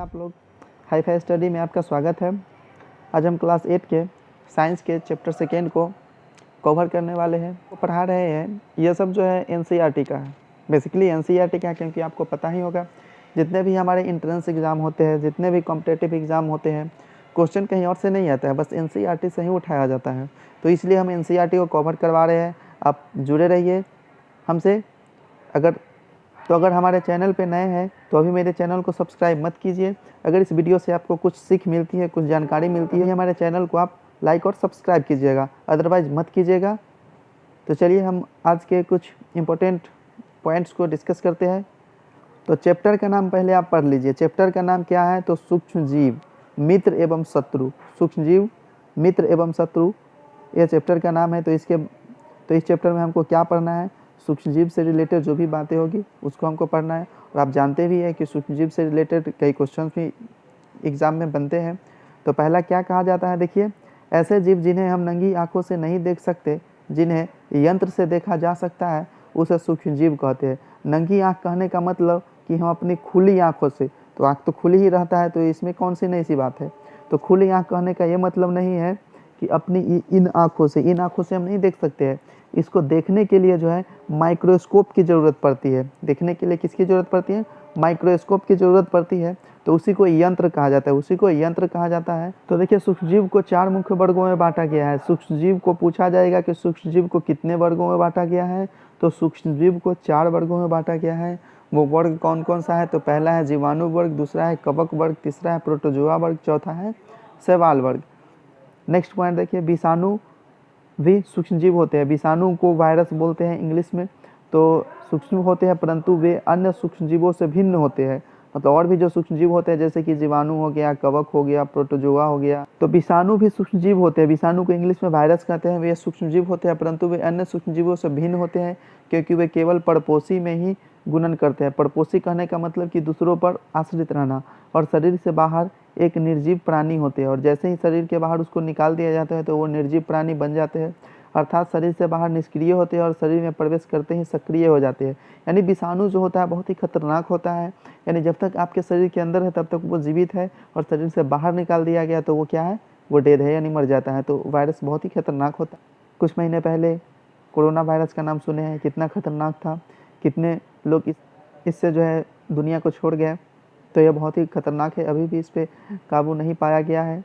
आप लोग। Hi fi study में आपका स्वागत है। आज हम क्लास 8 के साइंस के चैप्टर सेकेंड को कवर करने वाले हैं। वो पढ़ा रहे हैं, ये सब जो है एनसीईआरटी का है। बेसिकली एनसीईआरटी का, क्योंकि आपको पता ही होगा जितने भी हमारे इंट्रेंस एग्ज़ाम होते हैं, जितने भी कॉम्पिटेटिव एग्ज़ाम होते हैं, क्वेश्चन कहीं और से नहीं आता है, बस एनसीईआरटी से ही उठाया जाता है। तो इसलिए हम एनसीईआरटी को कवर करवा रहे हैं। आप जुड़े रहिए हमसे। अगर हमारे चैनल पे नए हैं तो अभी मेरे चैनल को सब्सक्राइब मत कीजिए। अगर इस वीडियो से आपको कुछ सीख मिलती है, कुछ जानकारी मिलती है, हमारे चैनल को आप लाइक और सब्सक्राइब कीजिएगा, अदरवाइज़ मत कीजिएगा। तो चलिए हम आज के कुछ इम्पोर्टेंट पॉइंट्स को डिस्कस करते हैं। तो चैप्टर का नाम पहले आप पढ़ लीजिए। चैप्टर का नाम क्या है? तो सूक्ष्म जीव, मित्र एवं शत्रु। सूक्ष्म जीव, मित्र एवं शत्रु, ये चैप्टर का नाम है। तो इस चैप्टर में हमको क्या पढ़ना है? सूक्ष्म जीव से रिलेटेड जो भी बातें होगी उसको हमको पढ़ना है। और आप जानते भी हैं कि सूक्ष्म जीव से रिलेटेड कई क्वेश्चन भी एग्ज़ाम में बनते हैं। तो पहला क्या कहा जाता है, देखिए, ऐसे जीव जिन्हें हम नंगी आंखों से नहीं देख सकते, जिन्हें यंत्र से देखा जा सकता है, उसे सूक्ष्म जीव कहते हैं। नंगी आँख कहने का मतलब कि हम अपनी खुली आँखों से, तो आँख तो खुली ही रहता है, तो इसमें कौन सी नई सी बात है। तो खुली आँख कहने का ये मतलब नहीं है कि अपनी इन आँखों से हम नहीं देख सकते हैं। इसको देखने के लिए जो है माइक्रोस्कोप की ज़रूरत पड़ती है। देखने के लिए किसकी ज़रूरत पड़ती है? माइक्रोस्कोप की ज़रूरत पड़ती है। तो उसी को यंत्र कहा जाता है। तो देखिए, सूक्ष्मजीव को 4 मुख्य वर्गों में बांटा गया है। सूक्ष्मजीव को पूछा जाएगा कि सूक्ष्मजीव को कितने वर्गों में बांटा गया है, तो सूक्ष्मजीव को 4 वर्गों में बांटा गया है। वो वर्ग कौन कौन सा है? तो पहला है जीवाणु वर्ग, दूसरा है कवक वर्ग, तीसरा है प्रोटोजोआ वर्ग, चौथा है शैवाल वर्ग। नेक्स्ट पॉइंट देखिए, विषाणु भी सूक्ष्मजीव होते हैं। विषाणु को वायरस बोलते हैं इंग्लिश में। तो सूक्ष्म होते हैं, परंतु वे अन्य सूक्ष्मजीवों से भिन्न होते हैं। मतलब और भी जो सूक्ष्मजीव होते हैं, जैसे कि जीवाणु हो गया, कवक हो गया, प्रोटोजोआ हो गया, तो विषाणु भी सूक्ष्मजीव होते हैं। विषाणु को इंग्लिश में वायरस कहते हैं। वे सूक्ष्मजीव होते हैं, परंतु वे अन्य सूक्ष्मजीवों से भिन्न होते हैं, क्योंकि वे केवल परपोषी में ही गुणन करते हैं। परपोषी कहने का मतलब कि दूसरों पर आश्रित रहना, और शरीर से बाहर एक निर्जीव प्राणी होते हैं। और जैसे ही शरीर के बाहर उसको निकाल दिया जाता है तो वो निर्जीव प्राणी बन जाते हैं, अर्थात शरीर से बाहर निष्क्रिय होते हैं और शरीर में प्रवेश करते ही सक्रिय हो जाते हैं। यानी विषाणु जो होता है बहुत ही खतरनाक होता है। यानी जब तक आपके शरीर के अंदर है तब तक वो जीवित है, और शरीर से बाहर निकाल दिया गया तो वो क्या है? वो डेड है, यानी मर जाता है। तो वायरस बहुत ही खतरनाक होता है। कुछ महीने पहले कोरोना वायरस का नाम सुने हैं, कितना खतरनाक था, कितने लोग इससे जो है दुनिया को छोड़ गए। तो यह बहुत ही खतरनाक है। अभी भी इस पर काबू नहीं पाया गया है।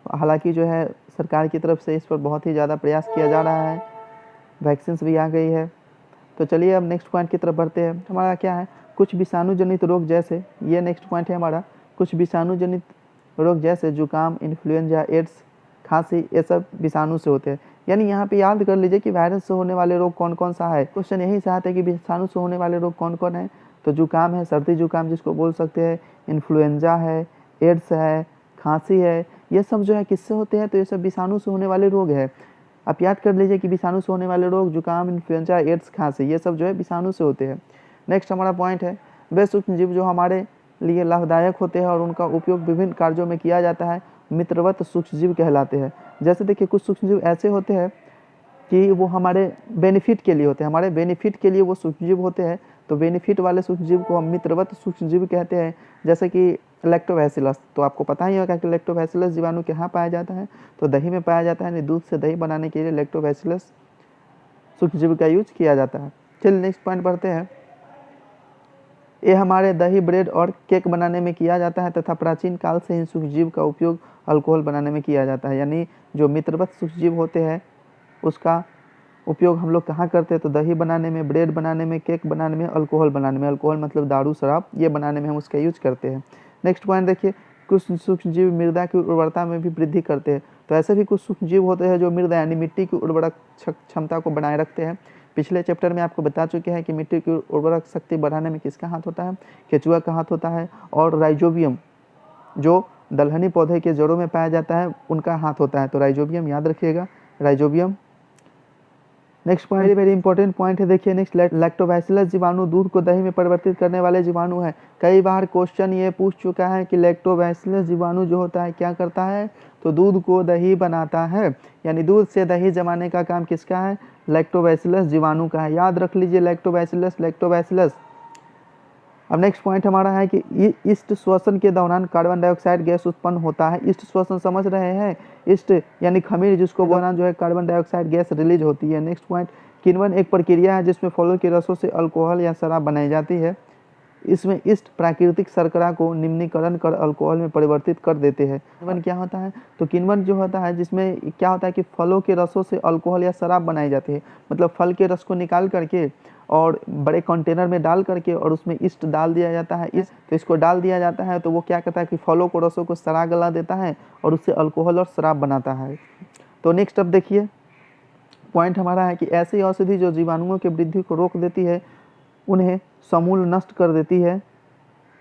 हालांकि जो है सरकार की तरफ से इस पर बहुत ही ज़्यादा प्रयास किया जा रहा है, वैक्सीन्स भी आ गई है। तो चलिए अब नेक्स्ट पॉइंट की तरफ बढ़ते हैं। हमारा क्या है? कुछ विषाणु जनित रोग, जैसे ये नेक्स्ट पॉइंट है हमारा, कुछ विषाणु जनित रोग जैसे जुकाम, इन्फ्लुएंजा, एड्स, खांसी, ये सब विषाणु से होते हैं। यानी यहाँ पे याद कर लीजिए कि वायरस से होने वाले रोग कौन कौन सा है। क्वेश्चन यही चाहते हैं कि विषाणु से होने वाले रोग कौन कौन है। तो जुकाम है, सर्दी जुकाम जिसको बोल सकते हैं, इन्फ्लुएंजा है, एड्स है, खांसी है, ये सब जो है किससे होते हैं? तो ये सब विषाणु से होने वाले रोग है। आप याद कर लीजिए कि विषाणु से होने वाले रोग जुकाम, इन्फ्लुएंजा, एड्स, खांसी, ये सब जो है विषाणु से होते हैं। नेक्स्ट हमारा पॉइंट है, वे सूक्ष्मजीव जो हमारे लिए लाभदायक होते हैं और उनका उपयोग विभिन्न कार्यों में किया जाता है, मित्रवत सूक्ष्मजीव कहलाते हैं। जैसे देखिए, कुछ सूक्ष्मजीव ऐसे होते हैं कि वो हमारे बेनिफिट के लिए होते हैं, हमारे बेनिफिट के लिए वो सूक्ष्मजीव होते हैं। तो बेनिफिट वाले सूक्ष्मजीव को हम मित्रवत सूक्ष्मजीव कहते हैं। जैसे कि लैक्टोबैसिलस, तो आपको पता ही होगा कि लैक्टोबैसिलस जीवाणु कहाँ पाया जाता है? तो दही में पाया जाता है। दूध से दही बनाने के लिए लैक्टोबैसिलस सूक्ष्मजीव का यूज किया जाता है। चलिए नेक्स्ट पॉइंट पढ़ते हैं। ये हमारे दही, ब्रेड और केक बनाने में किया जाता है, तथा प्राचीन काल से इन सूक्ष्मजीव का उपयोग अल्कोहल बनाने में किया जाता है। यानी जो मित्रवत सूक्ष्मजीव होते हैं उसका उपयोग हम लोग कहाँ करते हैं? तो दही बनाने में, ब्रेड बनाने में, केक बनाने में, अल्कोहल बनाने में। अल्कोहल मतलब दारू, शराब, ये बनाने में हम उसका यूज करते हैं। नेक्स्ट पॉइंट देखिए, कुछ सूक्ष्मजीव मृदा की उर्वरता में भी वृद्धि करते हैं। तो ऐसे भी कुछ सूक्ष्मजीव होते हैं जो मृदा यानी मिट्टी की उर्वरक क्षमता को बनाए रखते हैं। पिछले चैप्टर में आपको बता चुके हैं कि मिट्टी की उर्वरक शक्ति बढ़ाने में किसका हाथ होता है? केचुआ का हाथ होता है। और राइजोबियम जो दलहनी पौधे के जड़ों में पाया जाता है, उनका हाथ होता है। तो राइजोबियम याद रखिएगा, rhizobium. Next point very important point है, देखिए नेक्स्ट, लैक्टोबैसिलस जीवाणु दूध को दही में परिवर्तित करने वाले जीवाणु है। कई बार क्वेश्चन ये पूछ चुका है कि लैक्टोबैसिलस जीवाणु जो होता है क्या करता है? तो दूध को दही बनाता है। यानी दूध से दही जमाने का काम किसका है? लैक्टोबैसिलस जीवाणु का है। याद रख लीजिए, लैक्टोबैसिलस, लैक्टोबैसिलस अब नेक्स्ट पॉइंट हमारा है कि ईस्ट श्वसन के दौरान कार्बन डाइऑक्साइड गैस उत्पन्न होता है। ईस्ट श्वसन समझ रहे हैं, ईस्ट यानी खमीर जिसको दौरान जो है कार्बन डाइऑक्साइड गैस रिलीज होती है। नेक्स्ट पॉइंट, किण्वन एक प्रक्रिया है जिसमें फलों के रसों से अल्कोहल या शराब बनाई जाती है। इसमें ईस्ट प्राकृतिक शर्करा को निम्नीकरण कर अल्कोहल में परिवर्तित कर देते हैं। किण्वन क्या होता है? तो किण्वन जो होता है जिसमें क्या होता है कि फलों के रसों से अल्कोहल या शराब बनाई जाती है। मतलब फल के रस को निकाल करके और बड़े कंटेनर में डाल करके और उसमें ईस्ट डाल दिया जाता है। तो इसको डाल दिया जाता है तो वो क्या करता है कि फलों को रसों को सड़ा गला देता है और उससे अल्कोहल और शराब बनाता है। तो नेक्स्ट अब देखिए पॉइंट हमारा है कि ऐसी औषधि जो जीवाणुओं की वृद्धि को रोक देती है उन्हें समूल नष्ट कर देती है,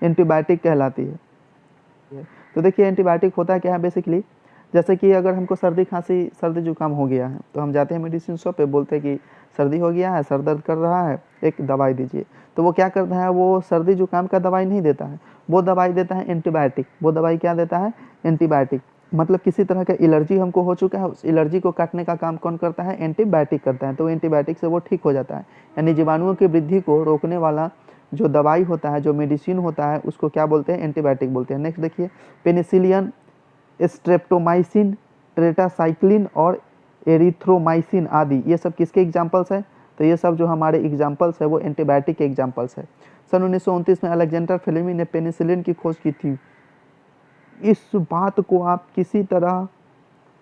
एंटीबायोटिक कहलाती है। तो देखिए एंटीबायोटिक होता क्या है बेसिकली, जैसे कि अगर हमको सर्दी खांसी सर्दी जुकाम हो गया है तो हम जाते हैं मेडिसिन शॉप पे, बोलते हैं कि सर्दी हो गया है, सर दर्द कर रहा है, एक दवाई दीजिए। तो वो क्या करता है, वो सर्दी जुकाम का दवाई नहीं देता है, वो दवाई देता है एंटीबायोटिक। वो दवाई क्या देता है? एंटीबायोटिक। मतलब किसी तरह का एलर्जी हमको हो चुका है, उस एलर्जी को काटने का काम कौन करता है? एंटीबायोटिक करता है। तो एंटीबायोटिक से वो ठीक हो जाता है। यानी जीवाणुओं की वृद्धि को रोकने वाला जो दवाई होता है, जो मेडिसिन होता है, उसको क्या बोलते हैं? एंटीबायोटिक बोलते हैं। नेक्स्ट देखिए, पेनिसिलिन, स्ट्रेप्टोमाइसिन, टेट्रासाइक्लिन और एरिथ्रोमाइसिन आदि, ये सब किसके एग्जाम्पल्स है? तो ये सब जो हमारे एग्जाम्पल्स है वो एंटीबायोटिक के एग्जाम्पल्स है। सन 1929 में अलेक्जेंडर फ्लेमिंग ने पेनिसिलिन की खोज की थी। इस बात को आप किसी तरह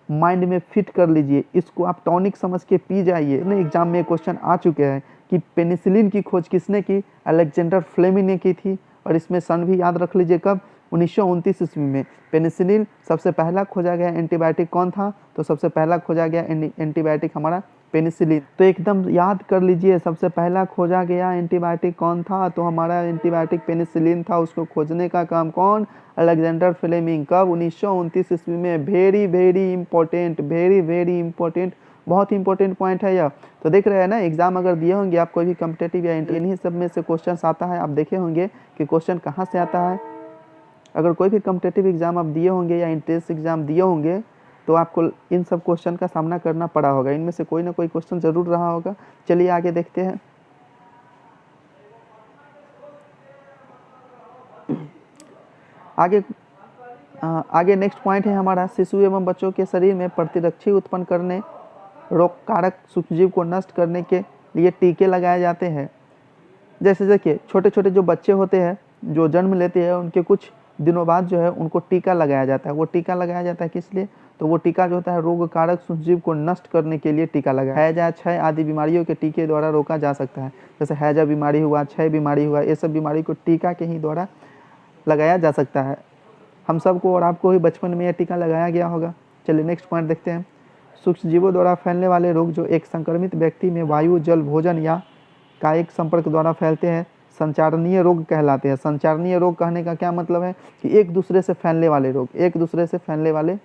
माइंड में फिट कर लीजिए, इसको आप टॉनिक समझ के पी जाइए। अपने एग्जाम में क्वेश्चन आ चुके हैं कि पेनिसिलिन की खोज किसने की? अलेक्जेंडर फ्लेमिंग ने की थी। और इसमें सन भी याद रख लीजिए, कब? 1929 ईस्वी में पेनिसिलिन सबसे पहला खोजा गया एंटीबायोटिक कौन था? तो सबसे पहला खोजा गया एंटीबायोटिक हमारा पेनिसिलिन। तो एकदम याद कर लीजिए, सबसे पहला खोजा गया एंटीबायोटिक कौन था? तो हमारा एंटीबायोटिक पेनिसिलिन था। उसको खोजने का काम कौन? Alexander Fleming. कब? 1929 ईस्वी में। Very very important, very very important, बहुत इंपॉर्टेंट पॉइंट है यह। तो देख रहे हैं ना, एग्जाम अगर दिए होंगे आप कोई भी कॉम्पिटेटिव या इन्हीं सब में से क्वेश्चन आता है। आप देखे होंगे कि क्वेश्चन कहाँ से आता है। अगर कोई भी कॉम्पिटेटिव एग्जाम आप दिए होंगे या एंट्रेंस एग्जाम दिए होंगे तो आपको इन सब क्वेश्चन का सामना करना पड़ा होगा। इनमें से कोई ना कोई क्वेश्चन जरूर रहा होगा। चलिए आगे देखते हैं। आगे नेक्स्ट पॉइंट है हमारा, शिशु एवं बच्चों के शरीर में प्रतिरक्षी उत्पन्न करने, रोगकारक सूक्ष्मजीव को नष्ट करने के लिए टीके लगाए जाते हैं। जैसे देखिए छोटे छोटे जो बच्चे होते हैं जो जन्म लेते हैं, उनके कुछ दिनों बाद जो है उनको टीका लगाया जाता है। वो टीका लगाया जाता है किस लिए? तो वो टीका जो होता है रोगकारक सूक्ष्मजीव को नष्ट करने के लिए टीका लगाया। हैजा, क्षय आदि बीमारियों के टीके द्वारा रोका जा सकता है। जैसे हैजा बीमारी हुआ, क्षय बीमारी हुआ, ये सब बीमारी को टीका के ही द्वारा लगाया जा सकता है। हम सबको और आपको ही बचपन में यह टीका लगाया गया होगा। चलिए नेक्स्ट पॉइंट देखते हैं। सूक्ष्मजीवों द्वारा फैलने वाले रोग जो एक संक्रमित व्यक्ति में वायु, जल, भोजन या कायिक संपर्क द्वारा फैलते हैं संचारणीय रोग कहलाते हैं। संचारणीय रोग कहने का क्या मतलब है कि एक दूसरे से फैलने वाले रोग, एक दूसरे से फैलने वाले,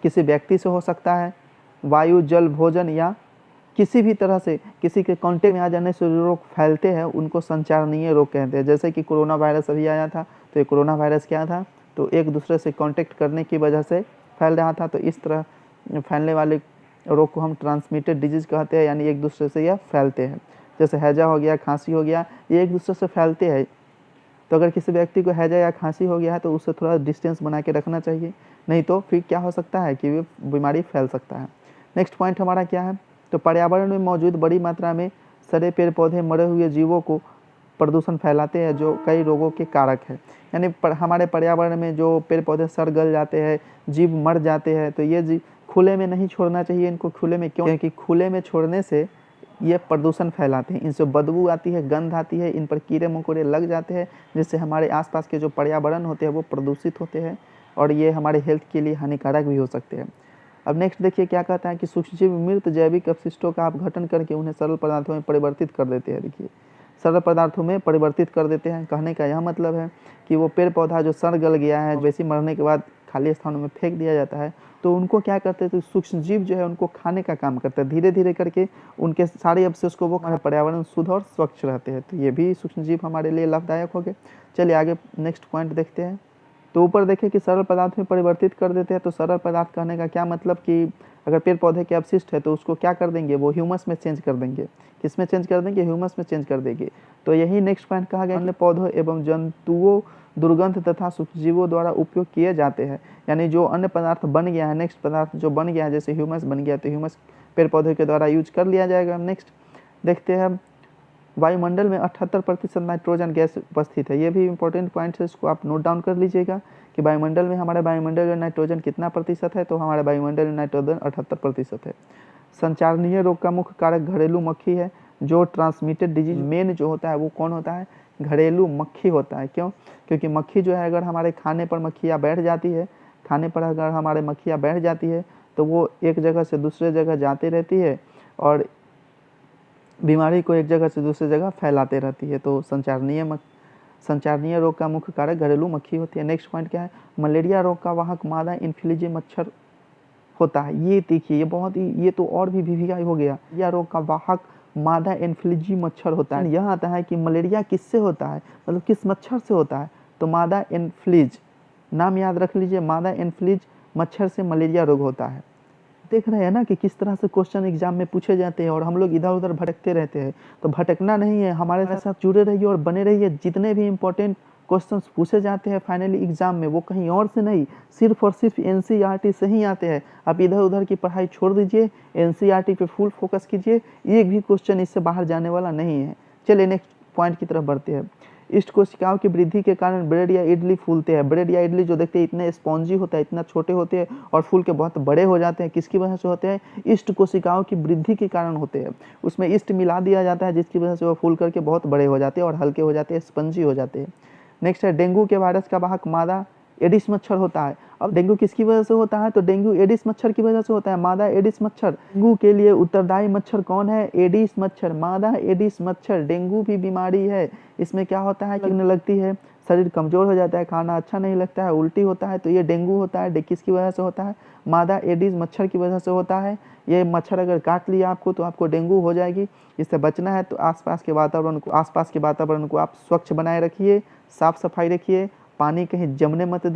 किसी व्यक्ति से हो सकता है, वायु, जल, भोजन या किसी भी तरह से किसी के कांटेक्ट में आ जाने से जो रोग फैलते हैं उनको संचारणीय रोग कहते हैं। जैसे कि कोरोना वायरस अभी आया था, तो ये कोरोना वायरस क्या था? तो एक दूसरे से कांटेक्ट करने की वजह से फैल रहा था। तो इस तरह फैलने वाले रोग को हम ट्रांसमिटेड डिजीज कहते हैं, यानी एक दूसरे से यह फैलते हैं। जैसे हैजा हो गया, खांसी हो गया, ये एक दूसरे से फैलते हैं। तो अगर किसी व्यक्ति को हैजा या खांसी हो गया है तो उससे थोड़ा डिस्टेंस बना के रखना चाहिए, नहीं तो फिर क्या हो सकता है कि वो बीमारी फैल सकता है। नेक्स्ट पॉइंट हमारा क्या है? तो पर्यावरण में मौजूद बड़ी मात्रा में सड़े पेड़ पौधे, मरे हुए जीवों को प्रदूषण फैलाते हैं जो कई रोगों के कारक है। यानी हमारे पर्यावरण में जो पेड़ पौधे सड़ गल जाते हैं, जीव मर जाते हैं, तो ये जीव खुले में नहीं छोड़ना चाहिए इनको। खुले में क्यों? क्योंकि खुले में छोड़ने से ये प्रदूषण फैलाते हैं, इनसे बदबू आती है, गंध आती है, इन पर कीड़े मकोड़े लग जाते हैं, जिससे हमारे आसपास के जो पर्यावरण होते हैं वो प्रदूषित होते हैं और ये हमारे हेल्थ के लिए हानिकारक भी हो सकते हैं। अब नेक्स्ट देखिए क्या कहता है कि सूक्ष्मजीव मृत जैविक अपशिष्टों का अपघटन करके उन्हें सरल पदार्थों में परिवर्तित कर देते हैं। देखिए सरल पदार्थों में परिवर्तित कर देते हैं, कहने का यह मतलब है कि वो पेड़ पौधा जो सड़ गल गया है, वैसे मरने के बाद खाली स्थानों में फेंक दिया जाता है, तो उनको क्या करते हैं? तो सूक्ष्मजीव जो है उनको खाने का काम करते हैं। धीरे धीरे करके उनके सारे अवशेष को वो हमारे पर्यावरण शुद्ध और स्वच्छ रहते हैं। तो ये भी सूक्ष्मजीव हमारे लिए लाभदायक हो गए। चलिए आगे नेक्स्ट पॉइंट देखते हैं। तो ऊपर देखें कि सरल पदार्थ में परिवर्तित कर देते हैं। तो सरल पदार्थ कहने का क्या मतलब कि अगर पेड़ पौधे के अपशिष्ट है तो उसको क्या कर देंगे, वो ह्यूमस में चेंज कर देंगे। किस में चेंज कर देंगे, ह्यूमस में चेंज कर देंगे। तो यही नेक्स्ट पॉइंट कहा गया, अन्य पौधों एवं जंतुओं दुर्गंध तथा सूक्ष्मजीवों द्वारा उपयोग किए जाते हैं। यानी जो अन्य पदार्थ बन गया है, नेक्स्ट पदार्थ जो बन गया है, जैसे ह्यूमस बन गया तो ह्यूमस पेड़ पौधे के द्वारा यूज कर लिया जाएगा। नेक्स्ट देखते हैं, वायुमंडल में 78% नाइट्रोजन गैस उपस्थित है। ये भी इंपॉर्टेंट पॉइंट है, इसको आप नोट डाउन कर लीजिएगा कि वायुमंडल में हमारे वायुमंडल में नाइट्रोजन कितना प्रतिशत है, तो हमारे वायुमंडल में नाइट्रोजन 78% है। संचारणीय रोग का मुख्य कारक घरेलू मक्खी है। जो ट्रांसमिटेड डिजीज मेन जो होता है वो कौन होता है, घरेलू मक्खी होता है। क्यों, क्योंकि मक्खी जो है अगर हमारे खाने पर मक्खियाँ बैठ जाती है, खाने पर अगर हमारे मक्खियाँ बैठ जाती है तो वो एक जगह से दूसरे जगह जाती रहती है और बीमारी को एक जगह से दूसरी जगह फैलाते रहती है। तो संचारणीय रोग का मुख्य कारक घरेलू मक्खी होती है। नेक्स्ट पॉइंट क्या है, मलेरिया रोग का वाहक मादा इन्फ्लूएंजा मच्छर होता है। ये देखिए, ये बहुत ही, ये तो और भी वीवीआई हो गया। मलेरिया रोग का वाहक मादा इन्फ्लूएंजा मच्छर होता है। यह आता है कि मलेरिया किससे होता है, मतलब किस मच्छर से होता है, तो मादा इन्फ्लूएंजा, नाम याद रख लीजिए, मादा इन्फ्लूएंजा मच्छर से मलेरिया रोग होता है। देख रहे हैं ना कि किस तरह से क्वेश्चन एग्जाम में पूछे जाते हैं और हम लोग इधर उधर भटकते रहते हैं। तो भटकना नहीं है, हमारे साथ जुड़े रहिए और बने रहिए। जितने भी इंपॉर्टेंट क्वेश्चंस पूछे जाते हैं फाइनली एग्जाम में, वो कहीं और से नहीं, सिर्फ और सिर्फ एनसीईआरटी से ही आते हैं। आप इधर उधर की पढ़ाई छोड़ दीजिए, एनसीईआरटी पे फुल फोकस कीजिए। एक भी क्वेश्चन इससे बाहर जाने वाला नहीं है। चलिए नेक्स्ट पॉइंट की तरफ बढ़ते हैं। ईस्ट कोशिकाओं की वृद्धि के कारण ब्रेड या इडली फूलते हैं। ब्रेड या इडली जो देखते हैं इतने स्पॉन्जी होता है, इतना छोटे होते हैं और फूल के बहुत बड़े हो जाते हैं। किसकी वजह से होते हैं, ईस्ट कोशिकाओं की वृद्धि के कारण होते हैं। उसमें ईस्ट मिला दिया जाता है जिसकी वजह से वो फूल करके बहुत बड़े हो जाते हैं और हल्के हो जाते हैं, स्पंजी हो जाते हैं। नेक्स्ट है, डेंगू के वायरस का वाहक मादा एडिस मच्छर होता है। अब डेंगू किसकी वजह से होता है, तो डेंगू एडिस मच्छर की वजह से होता है, मादा एडिस मच्छर। डेंगू के लिए उत्तरदायी मच्छर कौन है, एडिस मच्छर, मादा एडिस मच्छर। डेंगू भी बीमारी है, इसमें क्या होता है, लगने लगती है, शरीर कमजोर हो जाता है, खाना अच्छा नहीं लगता है, उल्टी होता है, तो ये डेंगू होता है। किसकी वजह से होता है, मादा एडिस मच्छर की वजह से होता है। ये मच्छर अगर काट लिया आपको तो आपको डेंगू हो जाएगी। इससे बचना है तो आसपास के वातावरण को आप स्वच्छ बनाए रखिए, साफ सफाई रखिए, पानी कहीं जमने मत दीजिए।